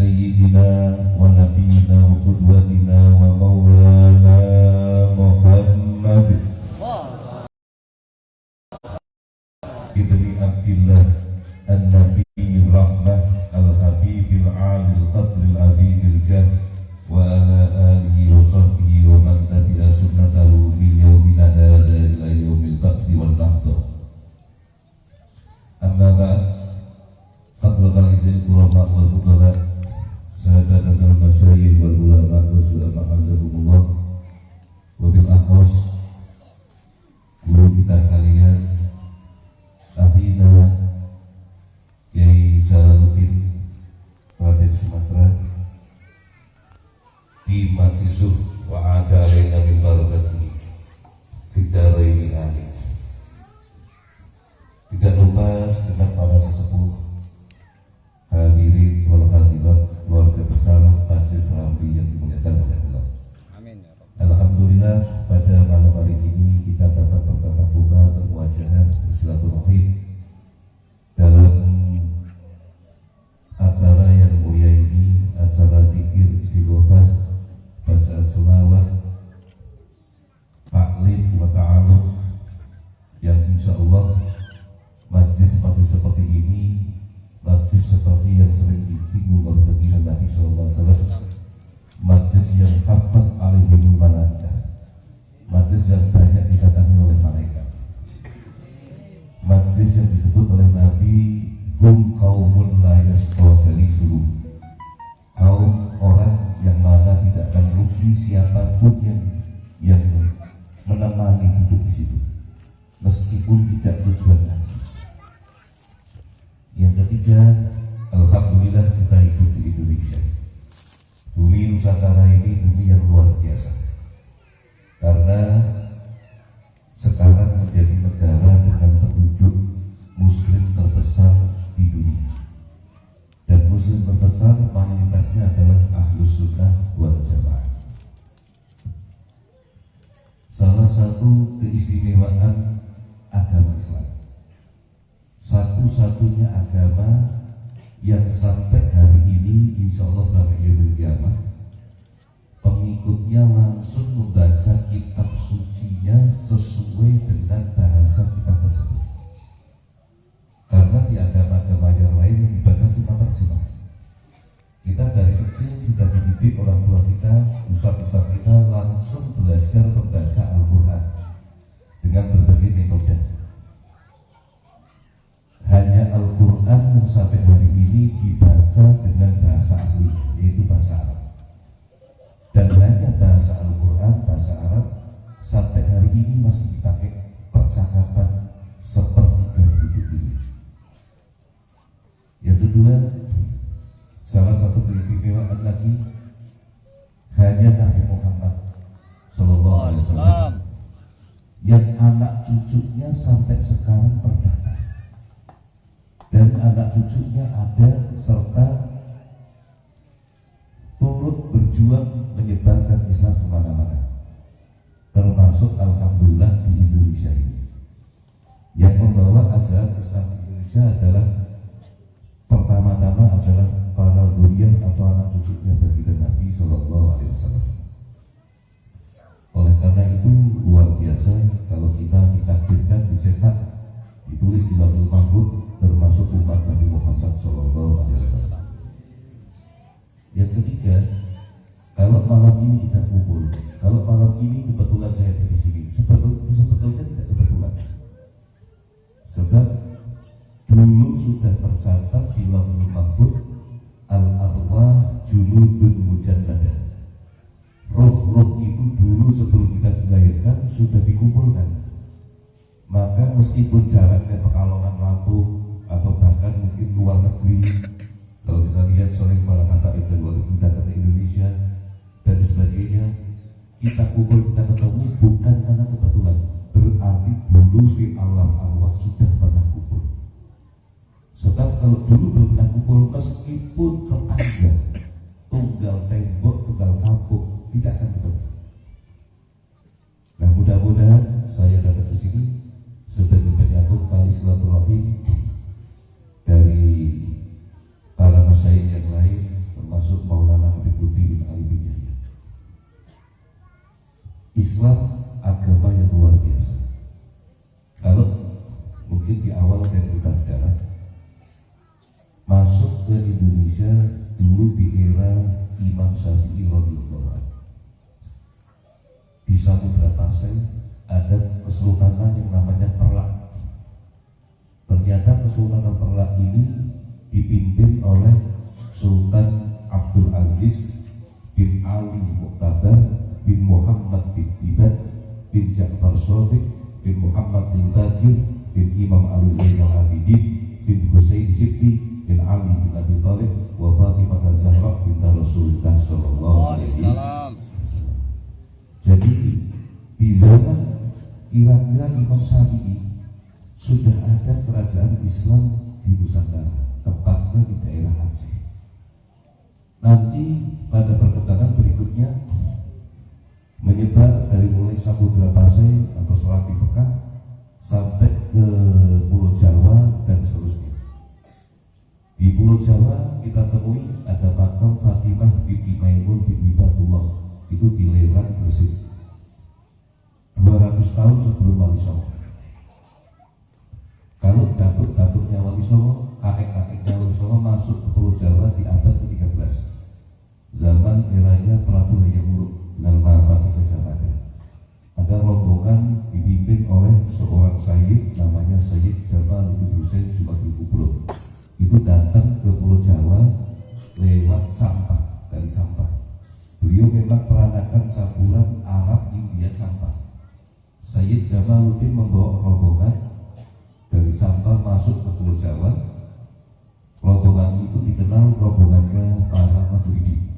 Sayyidina wa nabiyina wa qudwatina wa maulana Muhammad ibni Abdillah an-Nabi rahmah al-Habibil alil qadril adidil jah wa ala alihi wa sahbihi wa man tabi'a sunnatahu bil yawmina hadha ila yawmil ba'thi wal lahdah. Amma ba'd, hadratal izin kurama wal fudala, sahadat al-masyayikh wal ulama wa su'ama azzakumullah, wa bil akhos guru kita sekalian, akhina Kiai Jalaluddin Raden Sumatera di Matisuh wa ada alaina min barakatihi fid dharaini amin. Tidak lupa segenap para sesepuh hadirin wal hadirat, keluarga besar Majelis Ramli yang dimuliakan oleh Allah. Amin ya Rabb. Alhamdulillah pada malam hari ini kita dapat bertatap muka, bermuajahah, bersilaturahim dalam acara yang mulia ini, acara zikir istighfar, bacaan sholawat, taklim wa ta'alum, yang insya Allah majlis seperti ini, majlis seperti yang sering disinggung oleh baginda Nabi SAW, majlis yang hafat alaihimul malaikah, majlis yang banyak didatangi oleh malaikat, majlis yang disebut oleh Nabi hum qaumun la yasqa jalisuhum, kaum orang yang mana tidak akan rugi siapapun yang menemani hidup di situ, meskipun tidak tujuan haji. Yang ketiga, alhamdulillah kita hidup di Indonesia. Bumi Nusantara ini bumi yang luar biasa, karena sekarang menjadi negara dengan penduduk muslim terbesar di dunia, dan muslim terbesar mayoritasnya adalah ahlus sunnah wal jamaah. Salah satu keistimewaan agama Islam, satu-satunya agama yang sampai hari ini insya Allah sampai yaumil kiamah pengikutnya langsung membaca kitab sucinya sesuai dengan bahasa kitab tersebut. Karena di agama-agama yang lain yang dibaca cuma terjemah. Kita dari kecil sudah dididik orang tua kita, ustaz-ustaz kita langsung belajar membaca Al-Quran dengan berbagai metode. Hanya Al-Quran yang sampai hari ini dibaca dengan bahasa asli, yaitu bahasa Arab. Dan hanya bahasa Al-Quran, bahasa Arab sampai hari ini masih dipakai percakapan sepertiga penduduk dunia. Yang kedua, salah satu keistimewaan lagi, hanya Nabi Muhammad Sallallahu Alaihi Wasallam yang anak cucunya sampai sekarang terdapat, dan anak cucunya ada serta turut berjuang menyebarkan Islam kemana-mana, termasuk alhamdulillah di Indonesia ini. Yang membawa ajaran Islam di Indonesia adalah pertama-tama adalah para dzurriyyah atau anak cucunya baginda Nabi Sallallahu Alaihi Wasallam. Oleh karena itu luar biasa kalau kita ditakdirkan, dicetak, ditulis di Lauhul Mahfuz termasuk umat Nabi Muhammad Sallallahu Alaihi Wasallam. Yang ketiga, kalau malam ini kita kumpul, kalau malam ini kebetulan saya di sini, sebetulnya tidak kebetulan, sebab dulu sudah tercatat di Lauhul Mahfuz al-arwah junudun mujannadah. Roh-roh itu dulu sebelum kita dilahirkan sudah dikumpulkan. Maka meskipun jaraknya Pekalongan, Lampung, atau bahkan mungkin luar negeri, kalau kita lihat sering para habaib dan luar negeri datang ke Indonesia dan sebagainya, kita kumpul, kita ketemu bukan karena kebetulan, berarti dulu di alam arwah sudah pernah kumpul. Sebab kalau dulu belum pernah kumpul, meskipun tetangga, tunggal tembok, tunggal kampung, tidak akan ketemu. Nah, mudah-mudahan saya datang ke sini sebagai penyambung tali silaturahim dari para masyayikh yang lain, termasuk Lutfi bin Ali bin Yahya. Islam agama yang luar biasa. Kalau mungkin di awal saya cerita sejarah, masuk ke Indonesia dulu di era Imam Syafi'i radhiyallahu anhu. Di Samudra Pasai ada kesultanan yang namanya Perlak. Ternyata kesultanan Perlak ini dipimpin oleh Sultan Abdul Aziz bin Ali Muqtada bin Muhammad bin Ibad bin Ja'far Shadiq bin Muhammad bin Bakir bin Imam Ali Zainal Abidin bin Husain Sibti bin Ali bin Abi Thalib wa Fatimah Zahra bin Rasulullah sallallahu alaihi wasallam. Jadi di zaman kira-kira Imam Syafi'i sudah ada kerajaan Islam di Nusantara, tepatnya di daerah Aceh. Nanti pada perkembangan berikutnya menyebar dari mulai Samudra Pasai atau Selat Pekah sampai ke Pulau Jawa dan seterusnya. Di Pulau Jawa kita temui ada makam Fatimah binti Maimun bin Hibatullah, itu di Leran, Gresik, 200 tahun sebelum Wali Songo. Kalau datuk-datuknya Wali Songo, kakek-kakeknya Wali Songo masuk ke Pulau Jawa di abad ke-13, zaman eranya Prabu Hayam Wuruk dengan Mahapati Gajah Mada. Ada rombongan dipimpin oleh seorang sayyid namanya Sayyid Jamaluddin Husain Jumadil Kubro. Itu datang ke Pulau Jawa lewat Campak, dari Campak. Beliau memang peranakan campuran Arab, India, Campak. Sayyid Jamaluddin membawa rombongan dari Campak masuk ke Pulau Jawa. Rombongan itu dikenal rombongannya para Maghribi,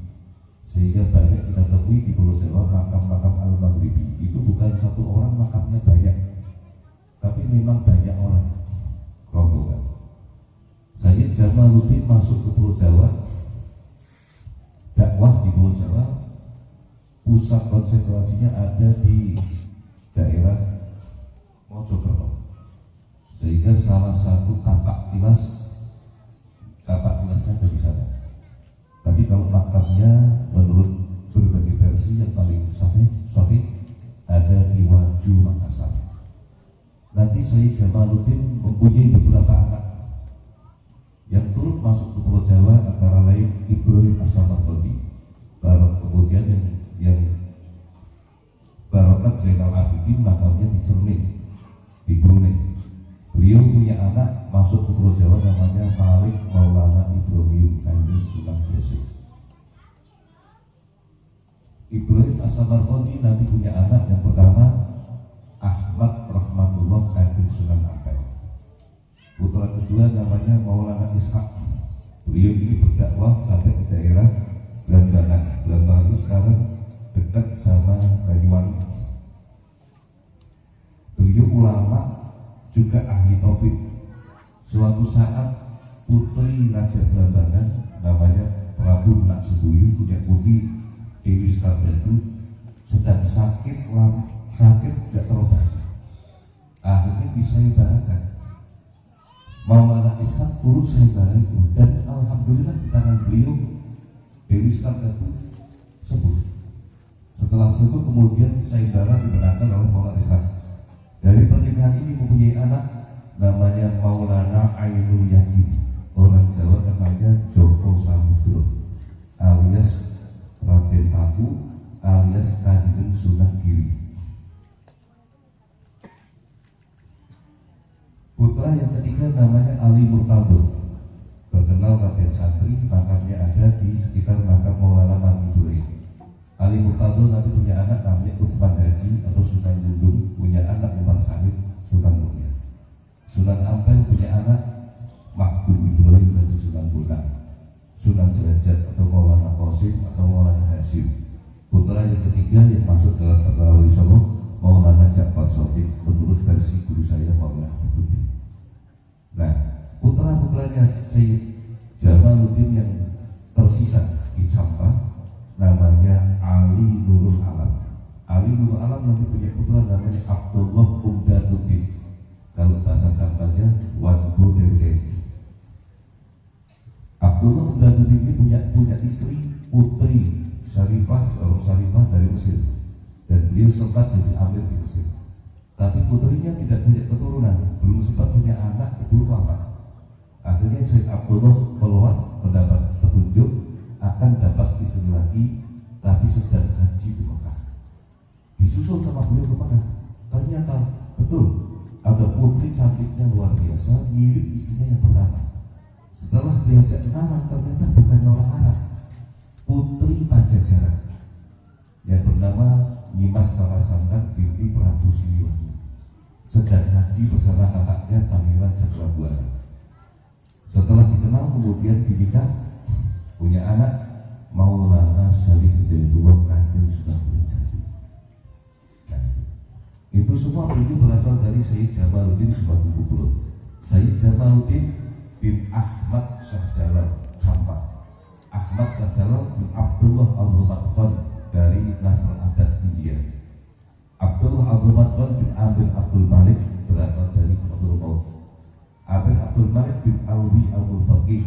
sehingga banyak kita temui di Pulau Jawa makam-makam Al-Maghribi. Itu bukan satu orang makamnya banyak, tapi memang banyak orang rombongan. Sayyid Jamaluddin masuk ke Pulau Jawa, dakwah di Pulau Jawa. Pusat konsentrasinya ada di daerah Mojokerto, sehingga salah satu tapak tilasnya ada di sana. Tapi kalau makamnya menurut berbagai versi yang paling sahih ada di Waju, Makassar. Nanti Sayyid Jamaluddin mempunyai beberapa anak yang turut masuk ke Pulau Jawa, antara lain Ibrahim As-Samarqandi. Kemudian yang Barokat Zainal Abidin makamnya di Cermin, di Brunei. Beliau punya anak masuk ke Pulau Jawa namanya Malik Maulana Ibrahim Kanjeng Sunan Gresik. Ibrahim As-Samarqandi nanti punya anak yang pertama Ahmad Rahmatullah Kanjeng Sunan Ampel. Putra kedua namanya Maulana Ishak. Beliau ini berdakwah sampai ke daerah Belambangan. Belambangan itu sekarang dekat sama Banyuwangi. Beliau ulama juga ahli topik. Suatu saat putri Raja Belambangan namanya Prabu Naksubuyu punya putri Dewi Skardatu sedang sakit gak terobati. Akhirnya disayembarakan. Maulana Ishak turut sayembara itu, dan alhamdulillah di tangan beliau Dewi Skardatu sembuh. Setelah sembuh kemudian sayembara dimenangkan oleh Maulana Ishak. Dari pernikahan ini mempunyai anak namanya Maulana Ainul Yakin. Orang Jawa namanya Joko Samudro alias Raden Paku alias Kanjeng Sunan Giri. Putra yang ketiga namanya Ali Murtado, terkenal Raden Santri, makamnya ada di sekitar makam Maulana Mangidul. Ali Murtado nanti punya anak namanya Uthman Haji atau Sunan Gunung, punya anak Umar Sahid Sunan Muria. Sunan Ampel punya anak Mahmud Ibrahim dan Sunan Bonang, Sunan Derajat atau Maulana Qasim atau Maulana Hasyim. Putra yang ketiga yang masuk dalam terkenal Wali Songo Maulana Ja'far Shadiq menurut versi guru saya Maulana Habibudin. Nah, putra-putranya Sayyid Jamaluddin yang tersisa di Campak namanya Ali Nurul Alam. Ali Nurul Alam nanti punya putra namanya Abdullah Umdaduddin. Kalau bahasa Campaknya Wanbo Dewi. Abdullah Umdaduddin ini punya istri putri seorang Syarifah dari Mesir, dan beliau sempat jadi amir di Mesir. Tapi putrinya tidak punya keturunan, belum sempat punya anak, keburu wafat. Akhirnya Syekh Abdullah keluar mendapat petunjuk akan dapat istri lagi, tapi sedang haji di Mekah. Disusul sama beliau ke Mekah. Ternyata betul ada putri cantiknya luar biasa, mirip istrinya yang pertama. Setelah diajak kenalan, ternyata bukan orang Arab, putri Pajajaran yang bernama Nyimas Sarasantang binti Prabu Siliwangi, sedang haji bersama kakaknya Pangeran Cakrabuana. Setelah dikenal kemudian dinikah, punya anak, Maulana Syarif Hidayatullah Kanjeng sudah berjadi. Nah, itu semua itu berasal dari Sayyid Jamaluddin Subhanallah. Sayyid Jamaluddin bin Ahmad Syahjalan Campak, Ahmad Syahjalan bin Abdullah Al-Madkhan dari Nasr Adat India. Abdullah Al-Madkhan bin Amir Abdul Malik berasal dari Abdul Maut. Amir Abdul Malik bin Alwi Al-Faqih.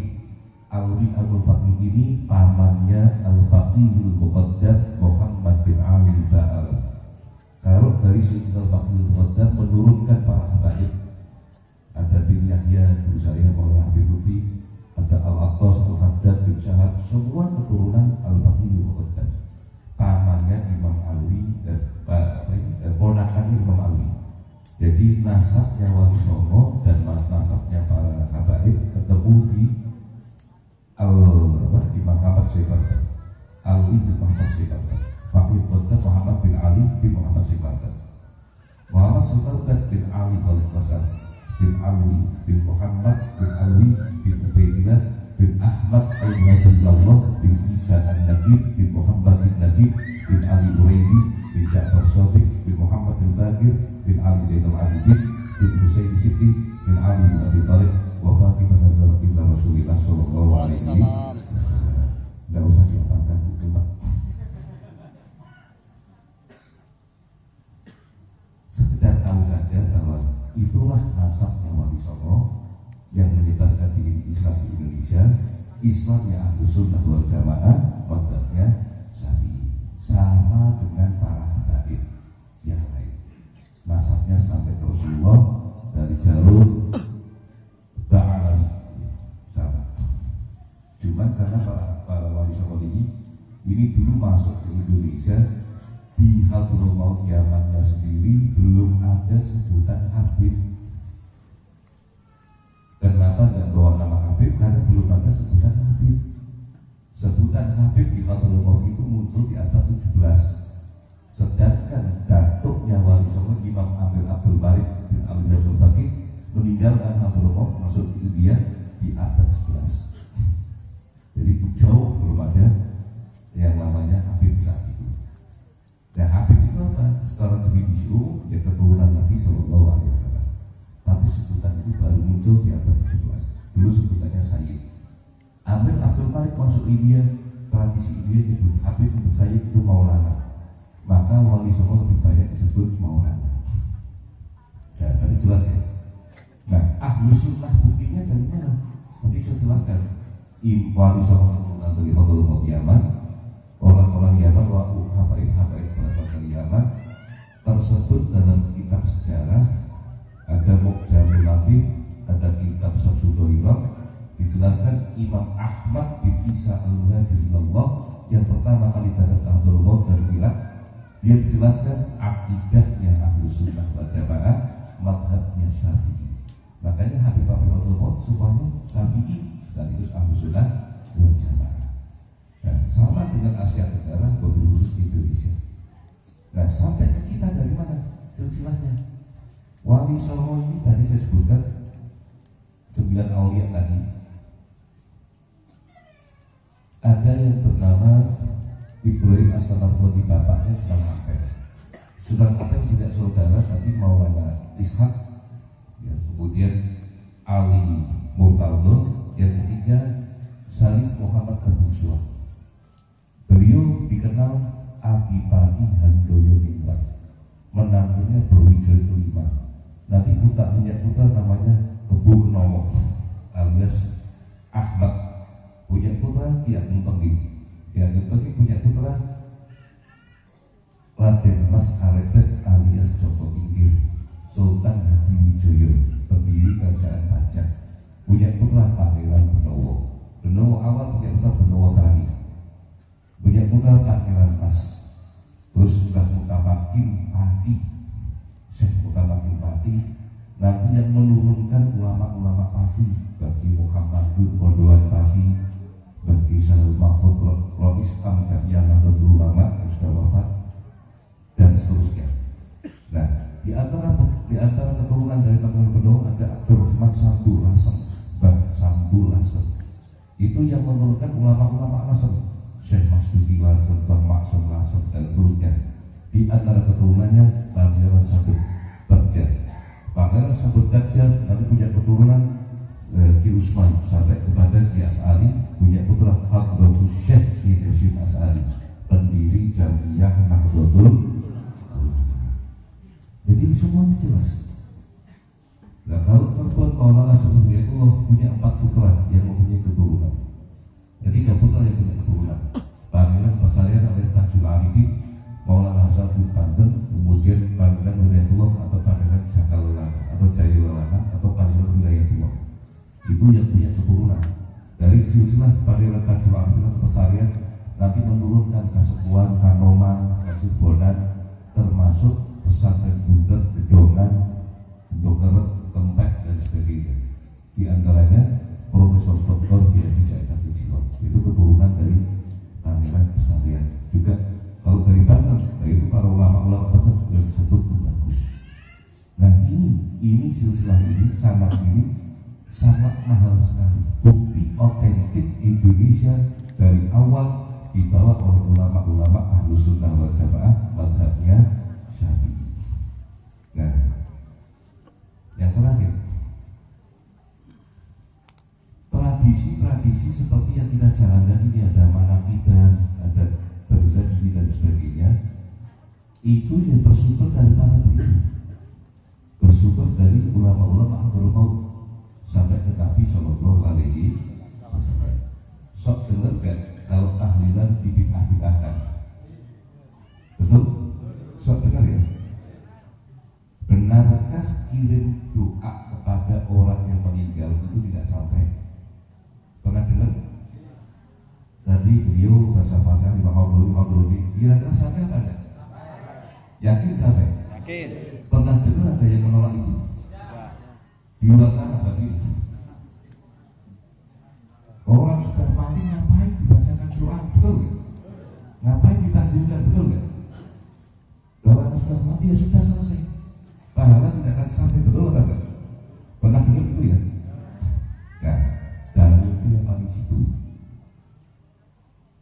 Alwi Al-Faqih ini pamannya Al-Faqihul Muqaddam Muhammad bin Ali Ba'al. Kalau dari Sayyid Al-Faqihul Muqaddam menurunkan para habaib, ada bin Yahya, guru saya Maulana Habib Lufi, ada Al-Attas, Al-Haddad bin Syahab, semua keturunan Al-Faqihul Muqaddam. Pamannya Imam Alwi dan ponakannya Imam Alwi. Jadi nasabnya Wali Songo dan nasabnya para habaib ketemu di di Muhammad Syekh Alwi bin Muhammad Syekh Faqih Muqaddam Muhammad bin Ali bin Muhammad Syekh Muhammad Sultan bin Ali Khalid Hasan bin Alwi bin Muhammad bin Alwi bin Ubaidillah bin Ahmad Al-Muhajirullah bin Isa An-Nagib bin Muhammad bin Nagib bin Ali Uraini bin Ja'far Sadiq bin Muhammad Al-Bagir bin Ali Zainal Abidin bin Husain Siti bin Ali bin Abi Thalib wa Fatimah Zahra Rasulullah sallallahu alaihi wasallam. Enggak usah diapakan itu, Pak. Sekedar tahu saja bahwa itulah nasabnya Wali Songo yang menyebarkan di Islam di Indonesia. Islam yang Ahlus Sunnah wal Jamaah, mazhabnya Syafi'i, sama dengan para habaib yang lain. Nasabnya sampai ke Rasulullah dari jalur Ba'alani sama. Cuman karena para Wali Songo ini dulu masuk ke Indonesia, di Hadramaut Yamannya sendiri belum ada sebutan Habib. Kenapa nggak bawa nama Habib? Karena belum ada sebutan Habib. Sebutan Habib di Hadramaut itu muncul di abad 17. Sedangkan datuknya Wali Songo Imam Amir Abdul Malik bin Ali Abdul Faqih meninggalkan Hadramaut masuk ke India di abad 11. Jadi jauh belum ada yang namanya Habib saat itu. Nah, Habib itu apa? Secara definisi ya keturunan Nabi Sallallahu Alaihi Wasallam. Tapi sebutan itu baru muncul di abad 17. Dulu sebutannya Sayyid. Amir Abdul Malik masuk India, tradisi India nyebut Habib untuk Sayyid itu Maulana. Maka Wali Songo lebih banyak disebut Maulana. Nah, tadi jelas ya. Nah, Ahlus Sunnah buktinya dari mana? Tadi saya jelaskan. Wali Songo dari Hadramaut Yaman, orang-orang Yaman, habaib berasal dari Yaman, tersebut dalam kitab sejarah. Ada Muqjamul Latif, ada kitab Sabsudoirah, dijelaskan Imam Ahmad bin Isa Al-Muhajirullah yang pertama kali datang ke Hadramaut dari Irak. Dia dijelaskan akidahnya Ahlus Sunnah wal Jamaah, mazhabnya Syafi'i. Makanya Habib-habib Hadramaut semuanya Syafi'i sekaligus Ahlus Sunnah wal Jamaah. Nah, sama dengan Asia Tenggara, wabil khusus Indonesia. Nah, sampai ke kita dari mana silsilahnya? Wali Songo ini tadi saya sebutkan 9 aulia tadi. Ada yang bernama Ibrahim As-Samarqandi, bapaknya Sunan Ampel. Sunan Ampel tidak saudara tapi Maulana Ishak. Ya, kemudian Ali Murtaldo, yang ketiga Salim Muhammad Kabuswa. Beliau dikenal Adipati Handoyo Ningrat, menantunya Brawijaya kelima. Nanti punya putra namanya Kebu Kenomo alias Ahmad, punya putra Ki Ageng Pengging. Dianggap bagi punya putra Raden Mas Arepet alias Joko Tingkir, Sultan Hadiwijoyo, pendiri Kerajaan Pajak, punya putra Pangeran Benowo. Benowo awal punya putra Benowo Tani, punya putra Pangeran Mas, terus sudah Mutamakin Pati, Syekh Mutamakin Pati, nanti yang menurunkan ulama-ulama Pati bagi Muhammadun Pondohan Pati, bagi Syahul Mahfud Rois Kamjamiyah Nahdlatul Ulama yang sudah wafat, dan seterusnya. Nah, di antara keturunan dari Pangeran Benowo ada Abdurrahman Sambu Lasem, Mbah Sambu Lasem. Itu yang menurunkan ulama-ulama Lasem, Syekh Masduki Lasem, Mbah Maksum Lasem, dan seterusnya. Di antara keturunannya Pangeran Sabut Bagja. Pangeran Sabut Bagja nanti punya keturunan Ki Usman sampai kepada Ki As'ari, punya putra Hadratus Syekh Ki Hasyim As'ari, pendiri Jamiyah Nahdlatul. Jadi semuanya jelas. Nah, kalau terbuat Maulana sebelumnya itu punya 4 putra yang mempunyai keturunan. Jadi 3 putra yang punya keturunan. Pangeran Pasarian alias Tajul Arifin, Maulana Hasan bin Banten, kemudian Pangeran Wilayatullah atau Pangeran Jakalelana atau Jayalelana atau Pangeran Wilayatullah. Itu yang punya keturunan. Dari silsilah Pangeran Tajul Arifin atau Pasarian nanti menurunkan Kasepuan, Kanoman, Kajubonan, termasuk pesantren Buntet, Gedongan, Dokeret, Kempek, dan sebagainya. Di antaranya Profesor Dr. Kiai Said Abdul Silom, itu keturunan dari Pangeran Pasarian. Juga kalau dari Banten, nah itu para ulama-ulama Banten yang disebut bagus. Nah ini silsilah ini sangat mahal sekali. Bukti otentik Indonesia dari awal dibawa oleh ulama-ulama Ahlus Sunnah wal Jamaah mazhabnya Syafi'i. Nah, yang terakhir, tradisi seperti yang kita jalankan ini, ada manakiban, ada berzanji dan sebagainya, itu yang bersumber dari para beliau, bersumber dari ulama-ulama Hadrul Maut sampai ke Nabi Sallallahu Alaihi Wasallam. Sok dengar gak kalau tahlilan dibid'ah-bid'ahkan? Betul? Sok dengar ya? Benarkah kirim doa kepada orang yang meninggal itu tidak sampai? Pernah dengar? Tadi beliau baca Fatihah lima Hadrul, kira-kira sampai apa enggak? Yakin sampai? Yakin. Pernah dengar ada yang menolak itu? Di luar sana baju. Orang sudah mati ngapain dibacakan doa? Betul nggak? Ngapain ditahlilkan? Betul nggak? Orang sudah mati ya sudah selesai. Pahala tidak akan sampai, betul atau enggak? Pernah dengar itu ya? Nah, dan itu yang paling situ.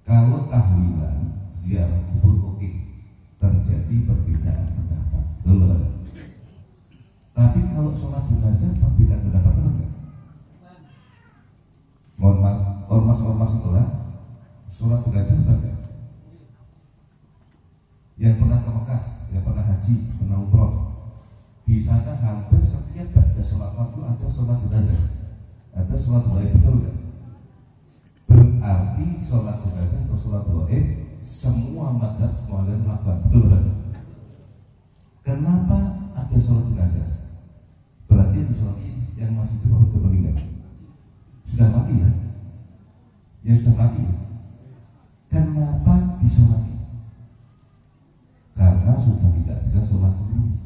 Kalau tahlilan ziarah kubur oke, terjadi perbedaan pendapat, betul atau enggak? Tapi kalau sholat jenazah perbedaan pendapat apa enggak? Mohon maaf, ormas setelah sholat jenazah apa enggak? Yang pernah ke Mekah, yang pernah haji, pernah umroh, di sana hampir setiap ada sholat waktu ada sholat jenazah, ada sholat gaib, betul nggak? Berarti sholat jenazah atau sholat gaib semua madhab semua yang melakukan, betul nggak? Kenapa ada sholat jenazah? Berarti yang sholat yang masih hidup atau meninggal? Sudah mati ya? Yang sudah mati ya? Kenapa disolati? Karena sudah tidak bisa sholat sendiri.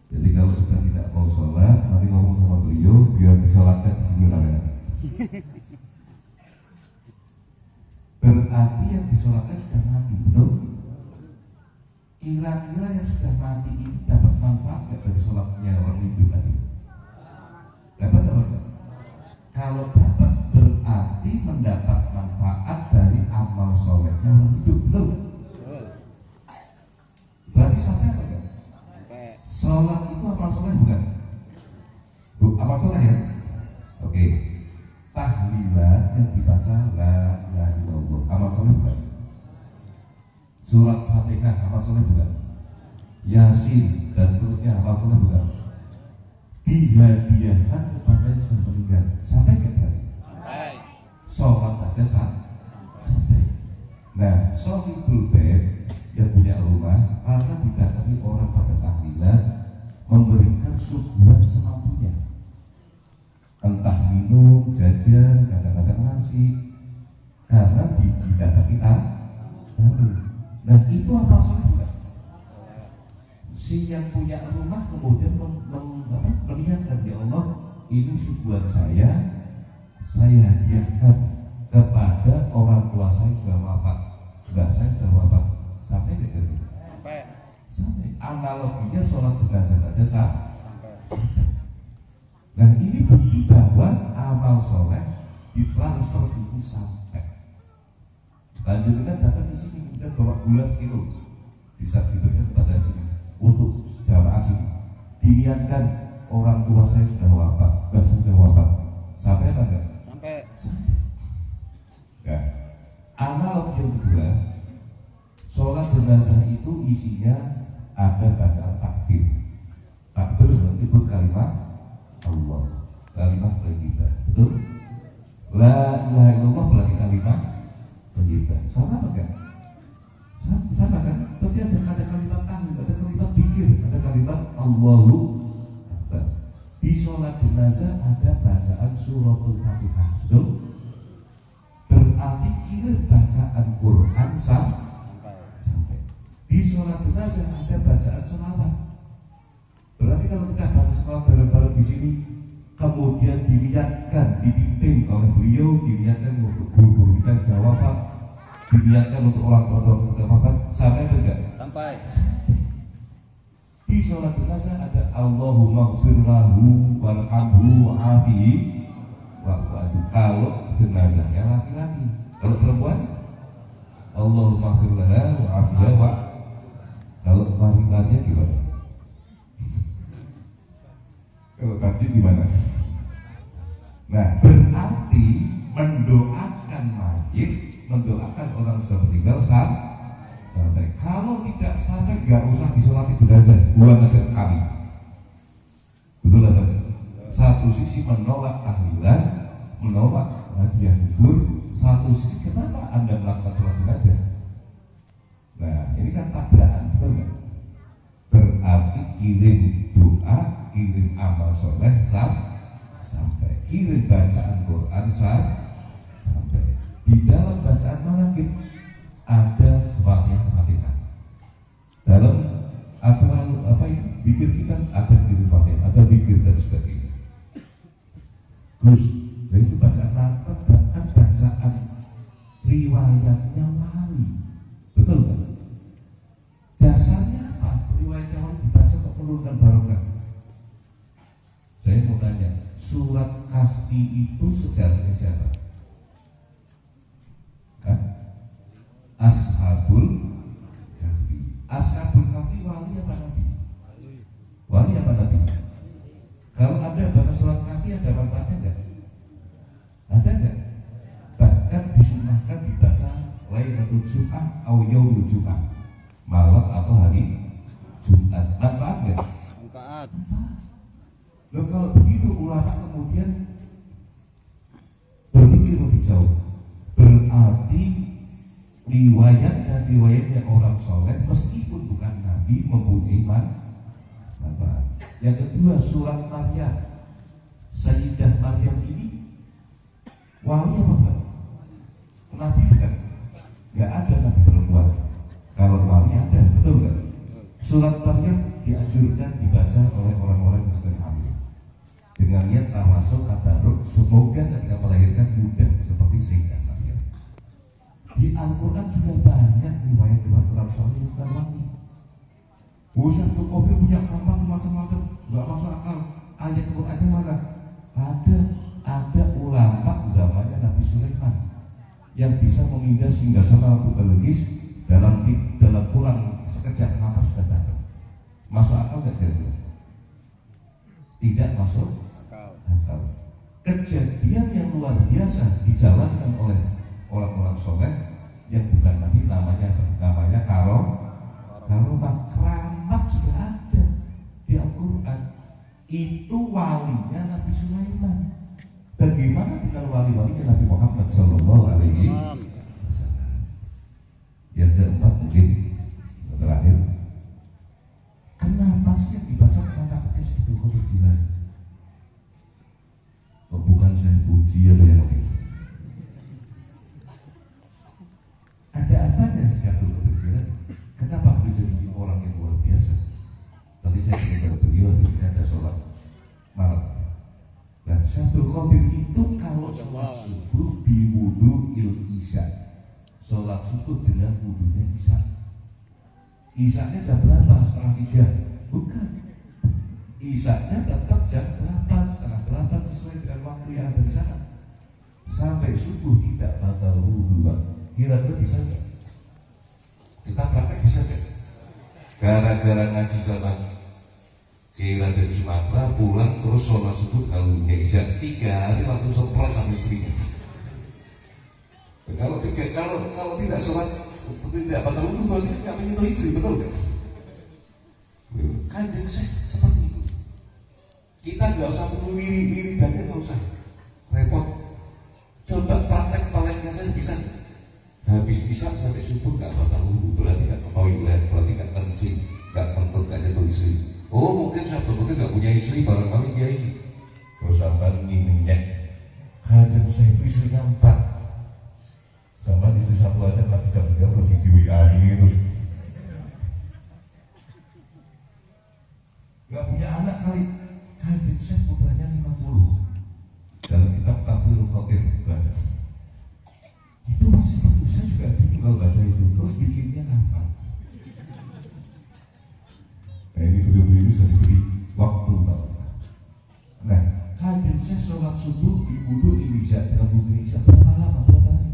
Jadi kalau sudah tidak mau sholat, nanti ngomong sama beliau biar disolatkan di sini namanya. Berarti yang disolatkan sudah mati, betul? Kira-kira yang sudah mati ini dapat manfaat nggak dari sholatnya orang hidup tadi? Dapat apa enggak? Kalau dapat berarti mendapat manfaat dari amal solehnya orang hidup, betul? Berarti sampai apa enggak? Sholat itu amal soleh bukan? Amal soleh ya? Oke. Tahlilan yang dibaca la ilaha illallah amal soleh bukan? Surat Fatihah amal soleh bukan? Yasin dan seterusnya amal soleh bukan? Dihadiahkan kepada yang sudah meninggal sampai ke hari. Sholat saja sampai. Nah, Sohibul Bait yang punya rumah karena didatangi orang pada tahlilan memberikan suguhan semampunya, entah minum, jajan, kadang-kadang nasi, karena didatangi tamu. Nah itu apa salah? Si yang punya rumah kemudian melihatkan, ya Allah, ini suguhan saya hadiahkan kepada orang tua saya sudah wafat, mbak saya sudah wafat. Sampai tidak gitu? Sampai. Analoginya sholat jenazah saja sampai. Nah ini bukti bahwa amal soleh ditransfer itu sampai. Lanjutnya datang di sini kemudian bawa gula sekilo, bisa diberikan kepada sini untuk jamaah sini. Diniatkan orang tua saya sudah wafat, mbak saya sudah wafat. Sampai apa enggak? Sampai. Nah, analogi yang kedua, sholat jenazah itu isinya ada bacaan takbir. Takbir berarti berkalimat Allah, kalimat thayyibah, betul? La ilaha illallah berarti kalimat thayyibah. Sama apa enggak? Sama kan? Berarti ada kalimat tahmid, ada kalimat dzikir, ada kalimat Allahu Akbar. Di sholat jenazah ada bacaan suratul Fatihah, betul? Berarti kirim bacaan Quran sampai. Di sholat jenazah ada bacaan selawat. Berarti kalau kita baca selawat bareng-bareng di sini, kemudian diniatkan, dipimpin oleh beliau, diniatkan untuk guru-guru kita jawab, diniatkan untuk orang tua kita wafat, sampai enggak? Sampai. Di sholat jenazah ada Allahumma gfirlahu warhamhu wa'afihi wa'afu. Kalau jenazahnya laki-laki, kalau perempuan Allahumma gfirlaha wa'afiha wa'. Kalau wanitanya gimana? Kalau tajid gimana? Nah, berarti mendoakan mayit, mendoakan orang sudah meninggal sampai. Kalau tidak sampai, gak usah disolati jenazah, buang aja kami. Betul lah. Satu sisi menolak tahlilan, menolak hadiah kubur. Satu sisi kenapa Anda melakukan sholat jenazah? Nah, ini kan tabrakan, betul nggak? Berarti kirim doa, kirim amal soleh sampai, kirim bacaan Quran sampai. Di dalam bacaan manaqib ada Fatihah. Dalam acara apa ini? Zikir kita ada kirim Fatihah, ada zikir dan sebagainya. Terus dari itu bacaan manaqib bahkan bacaan riwayatnya wali, betul kan? Dasarnya apa? Riwayatnya wali dibaca kok menurunkan barokah. Saya mau tanya, surat Kahfi itu sejarahnya siapa? Ashabul Kahfi. Ashabul Kahfi wali apa nabi? Wali apa nabi? Kalau Anda baca surat Kahfi ada manfaatnya enggak? Ada enggak? Bahkan disunahkan dibaca Lailatul Jum'ah atau Yaumul Jum'ah, malam atau hari Jumat. Manfaat enggak? Manfaat. Loh, kalau begitu ulama kemudian berpikir lebih jauh. Berarti riwayatnya orang soleh meskipun bukan nabi mempunyai manfaat. Yang kedua, surat Maryam, Sayyidah Maryam ini wali apa bukan? Nabi bukan? Gak ada nabi perempuan. Kalau wali ada, betul kan? Surat Maryam dianjurkan dibaca oleh orang-orang yang sedang hamil dengan niat termasuk tabarruk, semoga ketika melahirkan mudah seperti Sayyidah Maryam. Di Al-Quran juga banyak riwayat-riwayat orang soleh yang bukan wali. Ustaz Qadir punya keramat macam-macam, nggak masuk akal. Ayat Qurannya mana? Ada ulama zamannya Nabi Sulaiman yang bisa memindah singgasana Ratu Balqis dalam kurang sekejap mata sudah datang. Masuk akal nggak kira-kira? Tidak masuk akal. Kejadian yang luar biasa dijalankan oleh orang-orang soleh yang bukan nabi, namanya karomah. Keramat sudah ada di Al-Quran. Itu walinya Nabi Sulaiman. Bagaimana dengan wali-walinya Nabi Muhammad SAW? sholat subuh biwudu isya. Sholat subuh dengan wudunya isya. Isyanya jam berapa? Setengah 3? Bukan. Isyanya tetap jam 8, setengah 8 sesuai dengan waktu yang ada di sana. Sampai subuh tidak batal wudu. Kira-kira bisa nggak? Kita praktek bisa nggak? Gara-gara ngaji sama kira dari Sumatera pulang terus sholat subuh kalau nggak isya 3 hari langsung semprot sama istrinya. Kalau tidak sholat tidak batal wudu berarti nggak menyentuh istri, betul nggak? Kanjeng seperti itu. Kita nggak usah perlu wiri-wiri, nggak usah repot. Coba praktek palingnya saja bisa. Habis bisa sampai subuh nggak batal wudu, berarti nggak ke toilet, berarti nggak kencing, nggak kentut, nggak nyentuh istri. Oh mungkin satu mungkin nggak punya istri, barangkali dia ini bersambang minumnya. Kadang saya itu istrinya 4, sama istri satu aja nggak jam 3 lagi di WA terus. Nggak punya anak kali. Kadang saya putranya 50. Dalam kitab Tafsirul Khatir berada. Itu masih seperti saya juga bingung kalau baca itu. Terus bikinnya apa? Nah ini beliau-beliau ini sudah diberi waktu banget. Nah, kajian saya sholat subuh di wudu Indonesia dalam wudu Indonesia berapa lama? Berapa hari?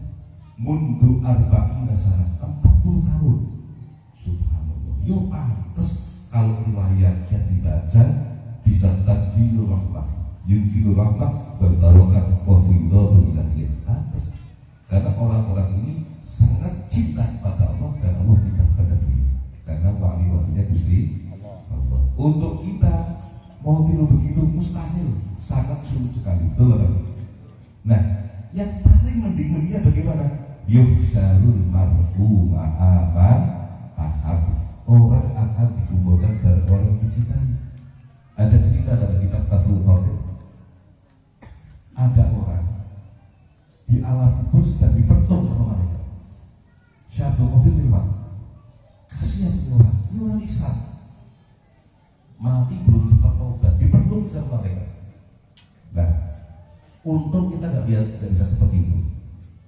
Mundu arba'ina sana 40 tahun. Subhanallah. Yo pantes kalau riwayatnya dibaca bisa tajilur rahmah, yunjilur rahmah, berbarokah wa fidhatul ilahiyah. Pantes. Karena orang-orang ini sangat cinta pada Allah dan Allah cinta pada diri. Karena wali-walinya Gusti Allah. Untuk kita mau tiru begitu mustahil, sangat sulit sekali. Betul kan? Nah, yang paling mending-mendingnya bagaimana? Yuhsyarul mar'u ma'aman ahab. Orang akan dikumpulkan dari orang yang dicintai. Ada cerita dalam kitab Tafsirul Khatir. Ada orang di alam kubur sedang dipetung sama mereka. Syabdul Qadir lewat. Kasihan ini orang Islam. Mati belum tempat taubat, dipetung sama mereka. Nah, untung kita nggak bisa seperti itu.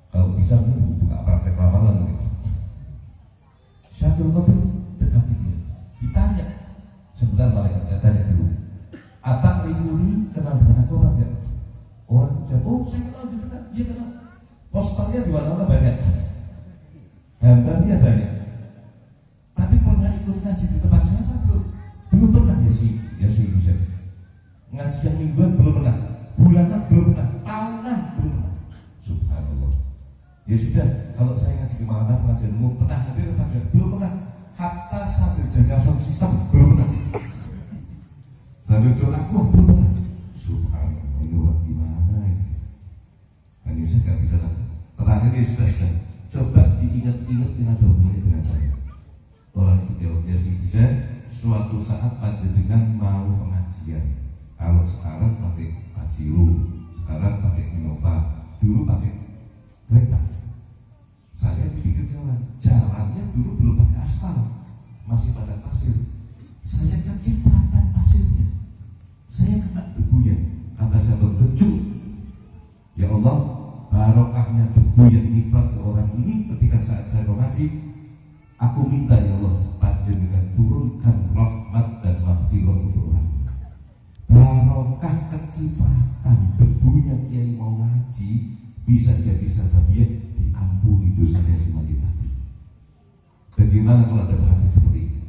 Kalau bisa buka praktek ramalan gitu. Syabdul Qadir dekati dia. Ditanya, sebentar malaikat saya tanya dulu. Atak Rifuni kenal dengan aku apa? Orang jawab, oh saya kenal juga, dia kenal. Posternya di mana-mana banyak, gambarnya banyak. Tapi pernah ikut ngaji di tempat saya apa belum? Belum pernah ya sih bisa. Ngaji yang mingguan belum pernah, bulanan belum pernah, tahunan belum pernah. Subhanallah. Ya sudah, kalau saya ngaji kemana pengajian umum pernah hadir belum pernah. Hatta sambil jaga sound system belum pernah. Sambil doa belum pernah. Subhanallah, ini orang gimana ini? Hanya saya nggak bisa lagi. Terakhir ya sudah. Coba diingat-ingat ada hubungannya dengan saya. Orang itu jawabnya sih bisa. Suatu saat panjenengan mau pengajian. Kalau sekarang pakai Pajero, sekarang pakai Innova, dulu pakai kereta. Saya di pinggir jalannya dulu belum pakai aspal, masih pada pasir. Saya kecipratan pasirnya, saya kena debunya, karena saya berdecut. Ya Allah, barokahnya debu yang nyiprat ke orang ini ketika saat saya mengaji, aku minta ya Allah, panjenengan turunkan rahmat dan maghfirah untuk orang ini. Barokah kecipratan debunya kiai mau ngaji bisa jadi sebabnya diampuni dosanya semakin mati. Bagaimana kalau ada pengajian seperti ini?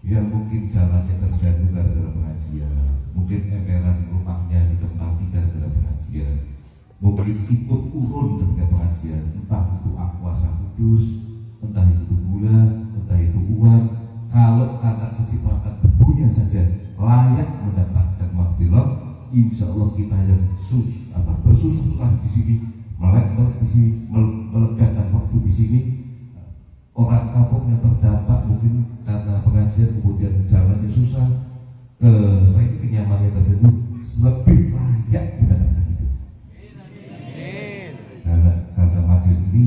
Yang mungkin jalannya terganggu gara-gara pengajian, mungkin emperan rumahnya ditempati gara-gara pengajian, mungkin ikut urun ketika pengajian, entah itu akuasa kudus, entah itu gula, entah itu uang. Kalau karena kecipratan debunya saja layak mendapatkan maghfirah, insya Allah kita yang bersusah di sini, melektor di sini, melegakan waktu di sini. Orang kampung yang terdampak mungkin karena pengajian kemudian jalannya susah, kenyamanan terganggu, lebih layak mendapatkan itu. Karena majelis ini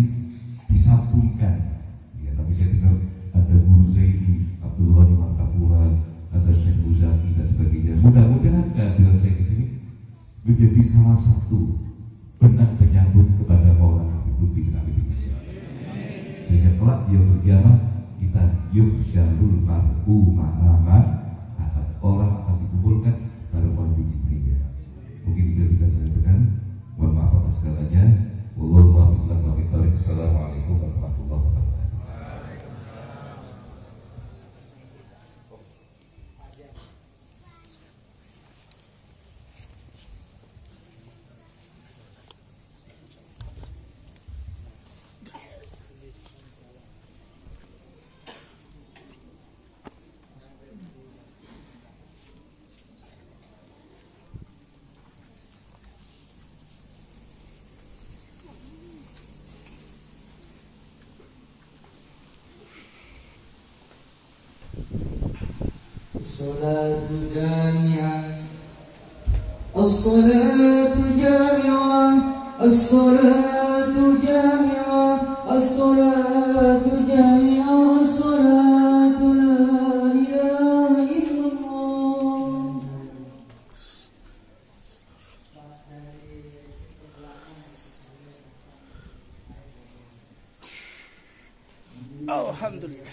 disambungkan. Ya, tapi saya dengar ada Guru Zaini, Abdul Ghani Mantapura, ada Syekh Muzaki dan sebagainya. Mudah-mudahan kehadiran saya di sini menjadi salah satu yaumil qiyamah kita yuhsyarul mar'u ma'aman, akan orang akan dikumpulkan bareng orang dicintainya. Mungkin itu bisa saya sampaikan. Mohon maaf atas segalanya. Wallahu a'lam. Assalamualaikum warahmatullahi wabarakatuh. الصلاة جامعة الصلاة جامعة الصلاة جامعة الصلاة جامعة الصلاة لا إله إلا الله. Alhamdulillah.